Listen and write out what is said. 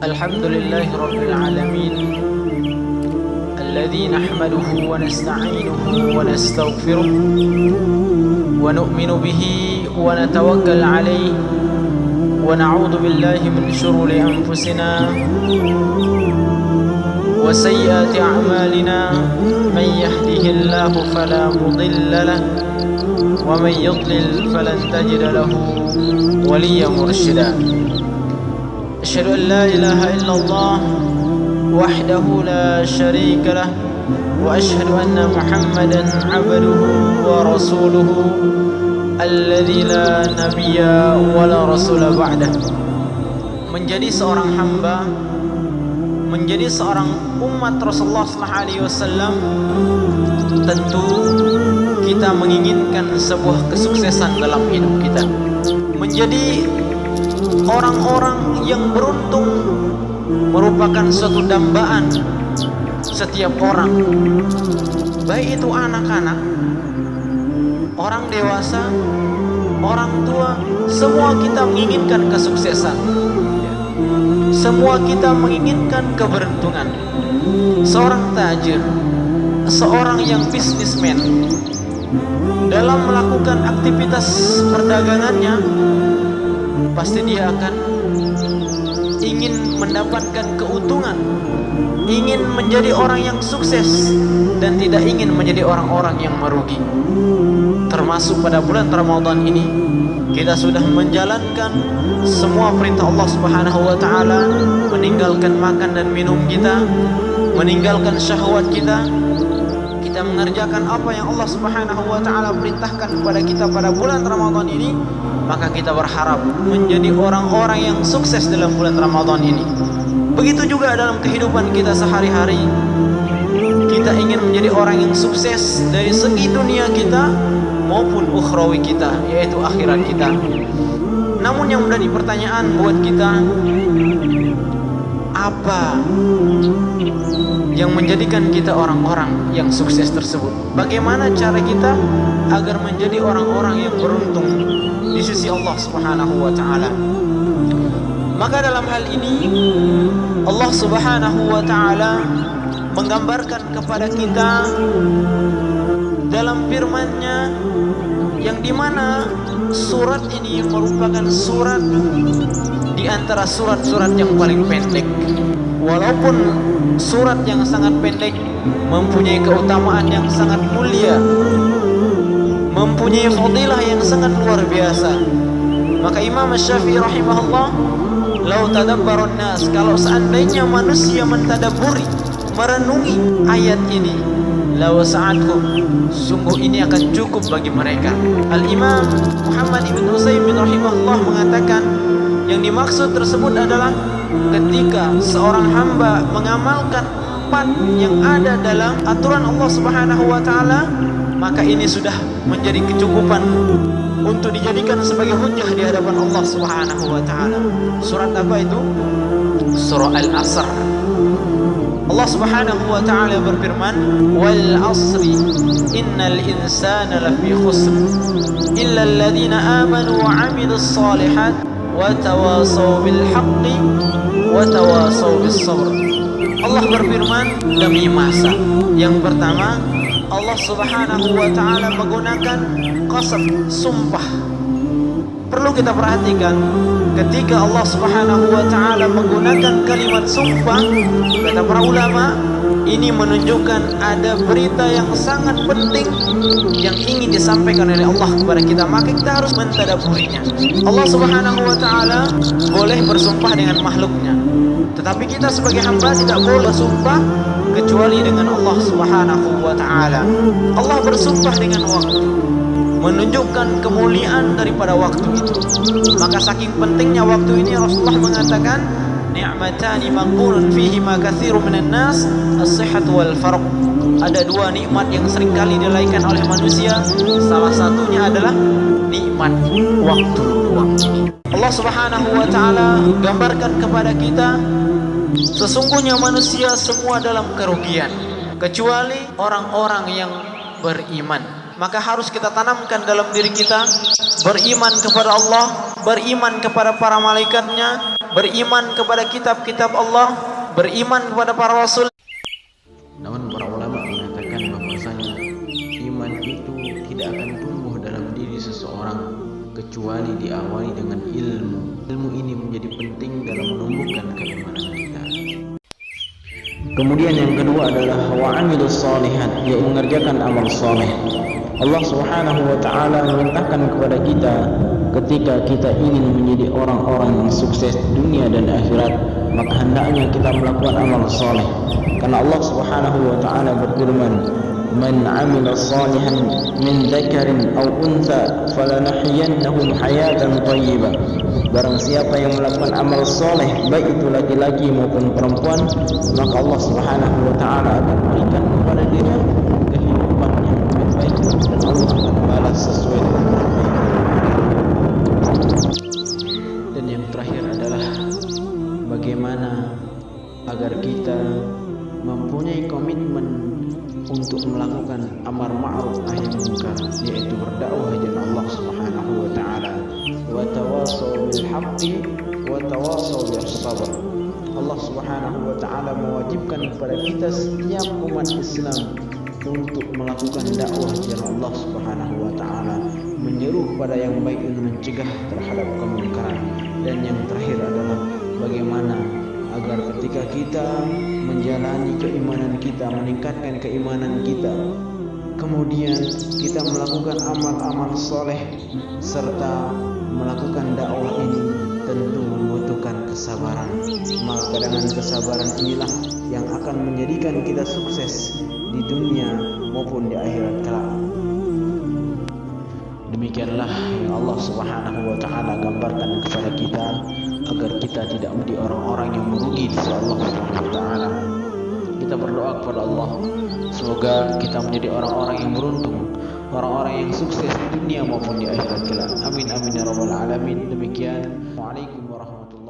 الحمد لله رب العالمين الذي نحمده ونستعينه ونستغفره ونؤمن به ونتوكل عليه ونعوذ بالله من شرور أنفسنا وسيئات أعمالنا من يهده الله فلا مضل له ومن يضلل فلن تجد له وليا مرشدا. أشهد أن لا إله إلا الله وحده لا شريك له وأشهد أن محمدا عبده ورسوله الذي لا نبي ولا رسول بعده. Menjadi seorang hamba, menjadi seorang umat Rasulullah SAW, tentu kita menginginkan sebuah kesuksesan dalam hidup kita. Menjadi orang-orang yang beruntung merupakan suatu dambaan setiap orang, baik itu anak-anak, orang dewasa, orang tua, semua kita menginginkan kesuksesan. Semua kita menginginkan keberuntungan. Seorang tajir, seorang yang bisnismen, dalam melakukan aktivitas perdagangannya, pasti dia akan ingin mendapatkan keuntungan, ingin menjadi orang yang sukses, dan tidak ingin menjadi orang-orang yang merugi. Termasuk pada bulan Ramadan ini, kita sudah menjalankan semua perintah Allah Subhanahu wa taala, meninggalkan makan dan minum kita, meninggalkan syahwat kita. Kita mengerjakan apa yang Allah Subhanahu wa taala perintahkan kepada kita pada bulan Ramadan ini, maka kita berharap menjadi orang-orang yang sukses dalam bulan Ramadan ini. Begitu juga dalam kehidupan kita sehari-hari. Kita ingin menjadi orang yang sukses dari segi dunia kita maupun ukhrawi kita, yaitu akhirat kita. Namun yang menjadi pertanyaan buat kita, apa yang menjadikan kita orang-orang yang sukses tersebut? Bagaimana cara kita agar menjadi orang-orang yang beruntung di sisi Allah Subhanahu wa taala? Maka dalam hal ini Allah Subhanahu wa taala menggambarkan kepada kita dalam firman-Nya, yang dimana surat ini merupakan surat di antara surat-surat yang paling pendek. Walaupun surat yang sangat pendek mempunyai keutamaan yang sangat mulia, mempunyai fadilah yang sangat luar biasa. Maka Imam Syafi'i rahimahullah, "Lau tadabbarun nas", kalau seandainya manusia mentadabburi, merenungi ayat ini, la wasa'atkum, sungguh ini akan cukup bagi mereka. Al-Imam Muhammad ibn Utsaimin rahimahullah mengatakan, yang dimaksud tersebut adalah ketika seorang hamba mengamalkan 4 yang ada dalam aturan Allah Subhanahu wa taala, maka ini sudah menjadi kecukupan untuk dijadikan sebagai hujjah di hadapan Allah Subhanahu wa taala. Surat apa itu? Surah Al-Asr. Allah Subhanahu wa taala berfirman, "Wal 'asri innal insana lafi khusr illa alladziina aamanu wa 'amilus shalihat wa tawasaw bil haqqi wa tawasaw bis sabr." Allah berfirman demi masa. Yang pertama, Allah Subhanahu wa taala menggunakan qasam, sumpah. Perlu kita perhatikan, ketika Allah Subhanahu wa taala menggunakan kalimat sumpah, kata para ulama, ini menunjukkan ada berita yang sangat penting yang ingin disampaikan oleh Allah kepada kita, maka kita harus mentadabburinya. Allah Subhanahu wa taala boleh bersumpah dengan makhluknya, tetapi kita sebagai hamba tidak boleh bersumpah kecuali dengan Allah Subhanahu wa taala. Allah bersumpah dengan waktu, menunjukkan kemuliaan daripada waktu itu. Maka saking pentingnya waktu ini, Rasulullah mengatakan, "Ni'matani maqulun fihi ma katsirun minan nas, as-sihhatu wal farq." Ada 2 nikmat yang seringkali dilaikan oleh manusia. Salah satunya adalah nikmat waktu luang ini. Allah Subhanahu wa taala gambarkan kepada kita, sesungguhnya manusia semua dalam kerugian kecuali orang-orang yang beriman. Maka harus kita tanamkan dalam diri kita beriman kepada Allah, beriman kepada para malaikatnya, beriman kepada kitab-kitab Allah, beriman kepada para rasul. Namun para ulama mengatakan bahwasanya iman itu tidak akan tumbuh dalam diri seseorang kecuali diawali dengan ilmu. Ilmu ini menjadi penting dalam menumbuhkan keimanan kita. Kemudian yang kedua adalah wa amilus shalihat, yaitu mengerjakan amal saleh. Allah Subhanahu wa taala memerintahkan kepada kita ketika kita ingin menjadi orang-orang yang sukses dunia dan akhirat, maka hendaknya kita melakukan amal saleh. Karena Allah Subhanahu wa taala berfirman, "Man 'amila shalihan min dzakarin aw untha falanahyyannahu hayatan thayyibah." Barang siapa yang melakukan amal soleh, baik itu laki-laki maupun perempuan, maka Allah Subhanahu wa taala akan berikan kepada dia kehidupan yang lebih baik, dan Allah akan balas sesuai dengan kebaikan. Dan yang terakhir adalah bagaimana agar kita mempunyai komitmen untuk melakukan amar ma'ruf nahi munkar, yaitu berdakwah di jalan Allah Subhanahu wa taala. Wa tawassaw bil haqqi wa tawassaw bis sabr. Allah Subhanahu wa taala mewajibkan kepada kita setiap umat Islam untuk melakukan dakwah di jalan Allah Subhanahu wa taala, menyeru kepada yang baik dan mencegah terhadap kemungkaran. Dan yang terakhir adalah bagaimana agar ketika kita menjalani keimanan kita, meningkatkan keimanan kita, kemudian kita melakukan amal-amal soleh serta melakukan dakwah ini tentu membutuhkan kesabaran. Maka dengan kesabaran inilah yang akan menjadikan kita sukses di dunia maupun di akhirat kelak. Demikianlah yang Allah Subhanahu wa taala gambarkan kepada kita agar kita tidak menjadi orang-orang yang merugi di sisi Allah Subhanahu wa taala. Kita berdoa kepada Allah semoga kita menjadi orang-orang yang beruntung, orang-orang yang sukses di dunia maupun di akhirat kelak. Amin amin ya rabbal alamin. Demikian. Waalaikumsalam warahmatullahi wabarakatuh.